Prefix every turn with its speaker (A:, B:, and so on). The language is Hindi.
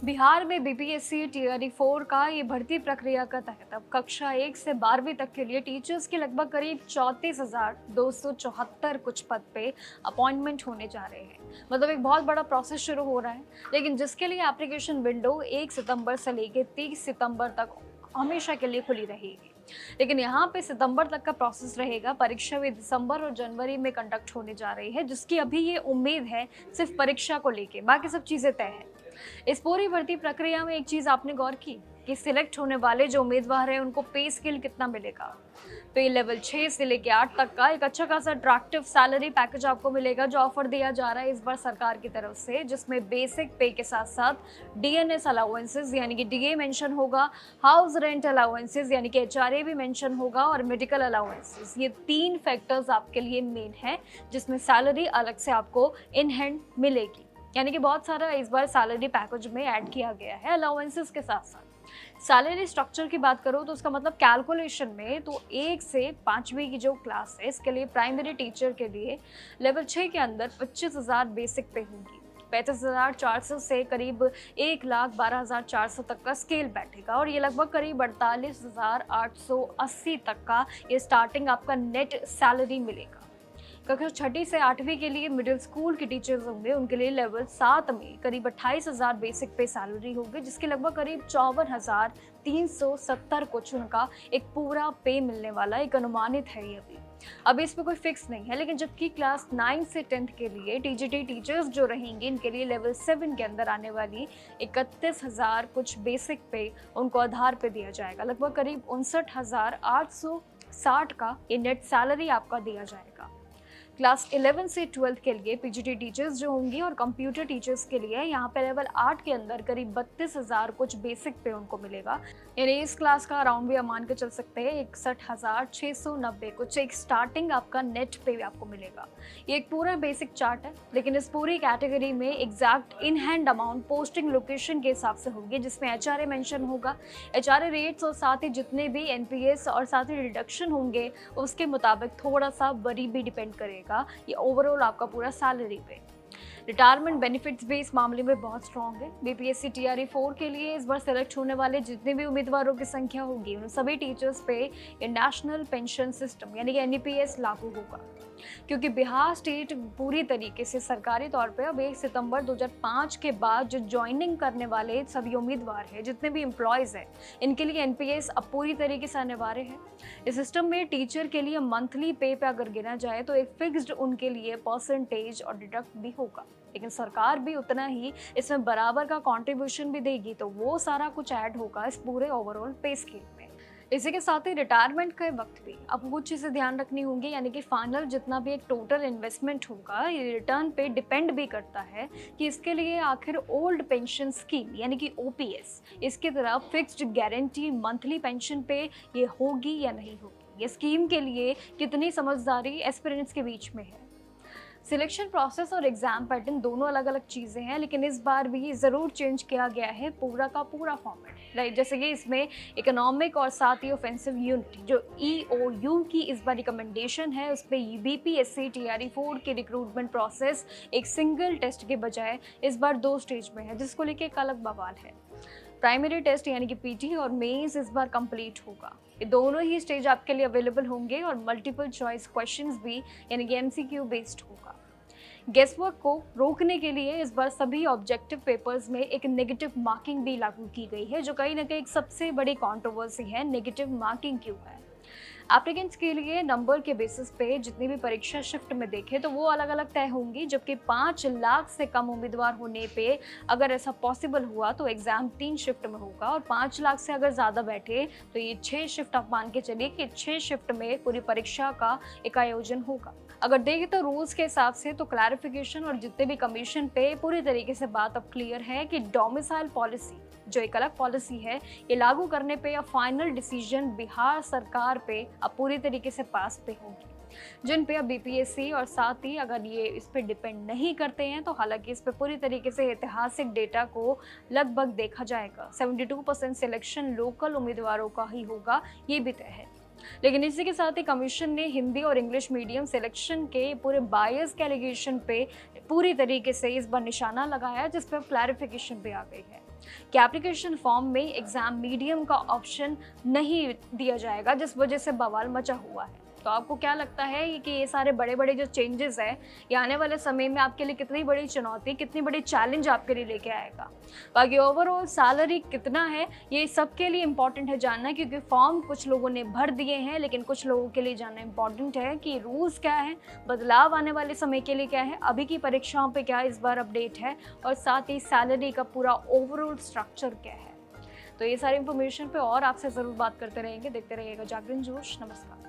A: बिहार में बीपीएससी टीआरई 4 का ये भर्ती प्रक्रिया का तहत अब कक्षा 1 से 12वीं तक के लिए टीचर्स के लगभग करीब 34,274 कुछ पद पे अपॉइंटमेंट होने जा रहे हैं। मतलब एक बहुत बड़ा प्रोसेस शुरू हो रहा है, लेकिन जिसके लिए एप्लीकेशन विंडो 1 सितंबर से लेकर 30 सितंबर तक हमेशा के लिए खुली रहेगी। लेकिन यहाँ पे सितंबर तक का प्रोसेस रहेगा। परीक्षा भी दिसंबर और जनवरी में कंडक्ट होने जा रही है, जिसकी अभी ये उम्मीद है सिर्फ परीक्षा को लेके, बाकी सब चीजें तय है। इस पूरी भर्ती प्रक्रिया में एक चीज आपने गौर की कि सिलेक्ट होने वाले जो उम्मीदवार हैं उनको पे स्केल कितना मिलेगा। पे लेवल 6 से लेकर 8 तक का एक अच्छा खासा अट्रैक्टिव सैलरी पैकेज आपको मिलेगा, जो ऑफर दिया जा रहा है इस बार सरकार की तरफ से, जिसमें बेसिक पे के साथ साथ डीएनएस अलाउंसेस यानी कि डीए मेंशन होगा, हाउस रेंट अलाउंसेस यानी कि एचआरए भी मेंशन होगा, और मेडिकल अलाउंसेस। ये 3 फैक्टर्स आपके लिए मेन है, जिसमें सैलरी अलग से आपको इन हैंड मिलेगी। यानी कि बहुत सारा इस बार सैलरी पैकेज में ऐड किया गया है अलाउंसेस के साथ साथ। सैलरी स्ट्रक्चर की बात करो तो उसका मतलब कैलकुलेशन में तो 1 से 5वीं की जो क्लास है, इसके लिए प्राइमरी टीचर के लिए लेवल 6 के अंदर 25,000 बेसिक पे होगी। 35,400 से करीब 1,12,400 तक का स्केल बैठेगा, और ये लगभग करीब 48,880 तक का ये स्टार्टिंग आपका नेट सैलरी मिलेगा। कक्षा 6ठी से 8वीं के लिए मिडिल स्कूल के टीचर्स होंगे, उनके लिए लेवल 7 में करीब 28,000 बेसिक पे सैलरी होगी, जिसके लगभग करीब 54,370 कुछ उनका एक पूरा पे मिलने वाला एक अनुमानित है ये अभी। अभी इस पे कोई फिक्स नहीं है, लेकिन जबकि क्लास 9 से 10th के लिए टीजीटी टीचर्स जो रहेंगे, इनके लिए लेवल 7 के अंदर आने वाली 31,000 कुछ बेसिक पे उनको आधार पे दिया जाएगा। लगभग करीब 59,860 का ये नेट सैलरी आपका दिया जाएगा। क्लास 11 से 12th के लिए पीजीटी टीचर्स जो होंगी और कंप्यूटर टीचर्स के लिए यहाँ पे लेवल 8 के अंदर करीब 32,000 कुछ बेसिक पे उनको मिलेगा। यानी इस क्लास का अराउंड भी मान के चल सकते हैं 61,690 कुछ एक स्टार्टिंग आपका नेट पे भी आपको मिलेगा। ये एक पूरा बेसिक चार्ट है, लेकिन इस पूरी कैटेगरी में exact in hand amount posting location के हिसाब से होगी, जिसमें एचआरए मेंशन होगा। एचआरए रेट्स और साथ ही जितने भी एनपीएस और साथ ही डिडक्शन होंगे उसके मुताबिक थोड़ा सा बड़ी भी डिपेंड करेगा ये ओवरऑल आपका पूरा सैलरी पे। रिटायरमेंट बेनिफिट्स भी इस मामले में बहुत स्ट्रॉन्ग है। बीपीएससी टीआरई 4 के लिए इस बार सेलेक्ट होने वाले जितने भी उम्मीदवारों की संख्या होगी, उन सभी टीचर्स पे ये नेशनल पेंशन सिस्टम यानी कि एनईपीएस लागू होगा, क्योंकि बिहार स्टेट पूरी तरीके से सरकारी तौर पे अब 1 सितंबर 2005 के बाद जो ज्वाइनिंग करने वाले सभी उम्मीदवार हैं, जितने भी एम्प्लॉयज़ हैं, इनके लिए एनपीएस अब पूरी तरीके से अनिवार्य है। इस सिस्टम में टीचर के लिए मंथली पे अगर गिना जाए तो एक फिक्स्ड उनके लिए परसेंटेज और डिडक्ट भी होगा, लेकिन सरकार भी उतना ही इसमें बराबर का कंट्रीब्यूशन भी देगी, तो वो सारा कुछ ऐड होगा इस पूरे ओवरऑल पे स्केल में। इसी के साथ ही रिटायरमेंट के वक्त भी आपको कुछ चीज़ें ध्यान रखनी होंगी, यानी कि फाइनल जितना भी एक टोटल इन्वेस्टमेंट होगा ये रिटर्न पे डिपेंड भी करता है कि इसके लिए आखिर ओल्ड पेंशन स्कीम यानी कि ओपीएस इसकी तरफ फिक्स्ड गारंटी मंथली पेंशन पे ये होगी या नहीं होगी। ये स्कीम के लिए कितनी समझदारी एस्पिरेंट्स के बीच में है। सिलेक्शन प्रोसेस और एग्जाम पैटर्न दोनों अलग अलग चीज़ें हैं, लेकिन इस बार भी ज़रूर चेंज किया गया है पूरा का पूरा फॉर्मेट, राइट। जैसे कि इसमें इकोनॉमिक और साथ ही ऑफेंसिव यूनिट जो ईओयू की इस बार रिकमेंडेशन है, उस पर बीपीएससी टीआरई 4 की रिक्रूटमेंट प्रोसेस एक सिंगल टेस्ट के बजाय इस बार 2 स्टेज में है, जिसको लेके एक अलग बवाल है। प्राइमरी टेस्ट यानी कि पीटी और मेंस इस बार कंप्लीट होगा। ये दोनों ही स्टेज आपके लिए अवेलेबल होंगे, और मल्टीपल चॉइस क्वेश्चंस भी यानी कि एमसीक्यू बेस्ड होगा। गेसवर्क को रोकने के लिए इस बार सभी ऑब्जेक्टिव पेपर्स में एक नेगेटिव मार्किंग भी लागू की गई है, जो कहीं ना कहीं एक सबसे बड़ी कंट्रोवर्सी है। नेगेटिव मार्किंग क्यों है? एप्लीकेंट्स के लिए नंबर के बेसिस पे जितनी भी परीक्षा शिफ्ट में देखें तो वो अलग अलग तय होंगी, जबकि 5 लाख से कम उम्मीदवार होने पे अगर ऐसा पॉसिबल हुआ तो एग्जाम 3 शिफ्ट में होगा, और 5 लाख से अगर ज़्यादा बैठे तो ये 6 शिफ्ट आप मान के चलिए कि 6 शिफ्ट में पूरी परीक्षा का एक आयोजन होगा। अगर देखें तो रूल्स के हिसाब से तो क्लैरिफिकेशन और जितने भी कमीशन पे पूरी तरीके से बात अब क्लियर है कि डोमिसाइल पॉलिसी जो एक अलग पॉलिसी है ये लागू करने पे या फाइनल डिसीजन बिहार सरकार पे अब पूरी तरीके से पास पे होगी, जिन पे अब बीपीएससी और साथ ही अगर ये इस पे डिपेंड नहीं करते हैं तो हालांकि इस पे पूरी तरीके से ऐतिहासिक डेटा को लगभग देखा जाएगा। 72% सिलेक्शन लोकल उम्मीदवारों का ही होगा, ये भी तय है। लेकिन इसी के साथ ही कमीशन ने हिंदी और इंग्लिश मीडियम सिलेक्शन के पूरे बायस के एलिगेशन पे पूरी तरीके से इस बार निशाना लगाया, जिस पर क्लैरिफिकेशन भी आ गई है। कि एप्लीकेशन फॉर्म में एग्ज़ाम मीडियम का ऑप्शन नहीं दिया जाएगा, जिस वजह से बवाल मचा हुआ है। तो आपको क्या लगता है कि ये सारे बड़े-बड़े जो चेंजेस हैं, ये आने वाले समय में आपके लिए कितनी बड़ी चुनौती, कितनी बड़ी चैलेंज आपके लिए लेके आएगा? बाकी ओवरऑल सैलरी कितना है, ये सबके लिए इम्पॉर्टेंट है जानना, क्योंकि फॉर्म कुछ लोगों ने भर दिए हैं, लेकिन कुछ लोगों के लिए जानना इम्पॉर्टेंट है कि रूल्स क्या हैं, बदलाव आने वाले समय के लिए क्या है, अभी की परीक्षाओं पे क्या इस बार अपडेट है, और साथ ही सैलरी का पूरा ओवरऑल स्ट्रक्चर क्या है। तो ये सारी इन्फॉर्मेशन पे और आपसे ज़रूर बात करते रहेंगे। देखते रहिएगा जागरण जोश। नमस्कार।